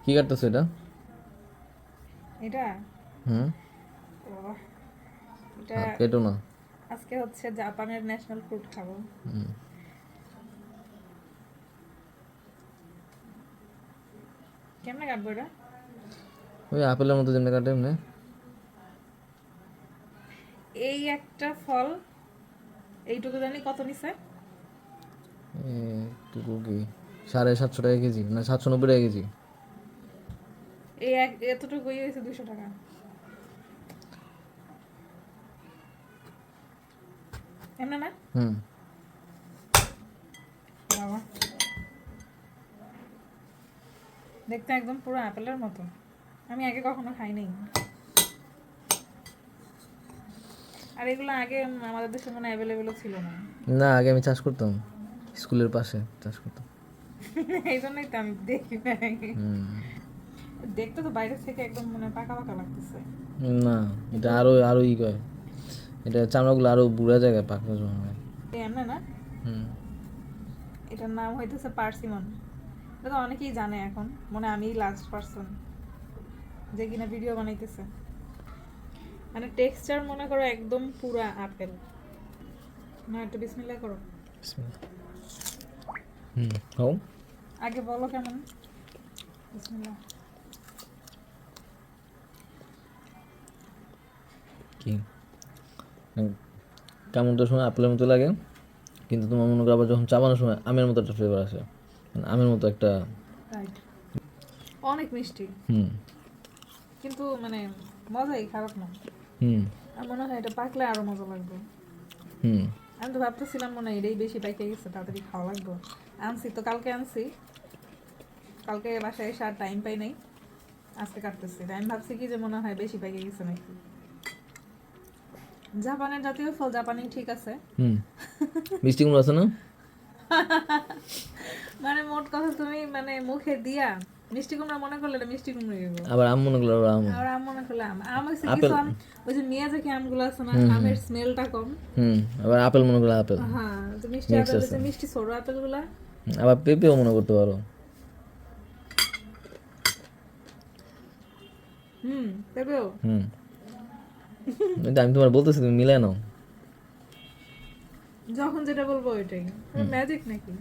কি কাটতেছো এটা? এটা হুম। ও, এটা কেটো না। আজকে হচ্ছে জাপানের ন্যাশনাল ফ্রুট খাবো। হুম। কেমনে কাটবো এটা? ওই আপেলের মতো যেমনি কাটে এমনি। এই একটা ফল এইটুকু জানি কত নিছে? একটু কি 750 টাকা কেজি না 790 টাকা কেজি? এই এতটুকুই হয়েছে 200 টাকা। এমন না? হুম। বাবা, দেখতে একদম পুরো আপেলের মতো। আমি আগে কখনো খাই নাই। আর এগুলো আগে আমাদের দেশে মনে অ্যাভেলেবেলও ছিল না। না, আগে আমি চাষ করতাম, স্কুলের পাশে চাষ করতাম। এই জন্যই তো আমি দেখি নাই। হুম। দেখতে তো বাইরে থেকে একদম মনে পাকা পাকা লাগতেছে, না, এটা কিন্তু আরো আরো কয়, এটা চামড়াগুলো আরো বুড়া জায়গায় পাকনা জন্মায়। এমন না। হুম। এটার নাম হইতেছে পার্সিমন। এটা তো অনেকেই জানে এখন, মনে হয় আমিই লাস্ট পারসন যে কিনা ভিডিও বানাইতেছে। মানে টেক্সচার মনে করো একদম পুরা আপেল। না, একটু বিসমিল্লাহ করো। বিসমিল্লাহ। হুম, হও। আগে বলো কেমন। বিসমিল্লাহ। কি কেমনটার সময় আপেলের মতো লাগে, কিন্তু তোমার মনে করো আবার যখন চাবানোর সময় আমের মতো একটা ফ্লেভার আসে, মানে আমের মতো একটা। রাইট, অনেক মিষ্টি, হুম। কিন্তু মানে মজাই, খারাপ না। হুম। আমার মনে হয় এটা পাকলে আরো মজা লাগবে। হুম। আমি তো ভাবতেছিলাম মনে হয় এটাই বেশি পাইকে গেছে, তাড়াতাড়ি খাওয়া লাগবে। আনছি তো কালকে আনছি, কালকে বাসায় এসে আর টাইম পাই নাই, আজকে কাটতেছি। আমি ভাবছি কি যে মনে হয় বেশি পাইকে গেছে নাকি। জাপানের জাতীয় ফল, জাপানি ঠিক আছে। হুম। মিষ্টি কুমড়ো আছে না? মানে মোট কথা তুমি মানে মুখে দিয়া মিষ্টি কুমড়া মনে করলে এটা মিষ্টি কুমড়া গেল। আবার আম মনে করলো ওরা আম। আর আম মনে করলে আম, আম হচ্ছে কিছু আপেল। আম, ওই যে মিয়াজাকি আমগুলো আছে না, হুম। হুম। আমের স্মেলটা কম। হুম। আবার আপেল মনে করলো আপেল। হ্যাঁ, তো মিষ্টি মিক্স আপেল, আছে। যে মিষ্টি ছোট আপেল গুলা। আবার পেঁপেও মনে করতে পারো। হুম, দেবেও। হুম। এটা আমি তোমার বলতেছি, তুমি মিলাই নাও। যখন যেটা বলবো ওইটাই, হুম। ম্যাজিক নাকি?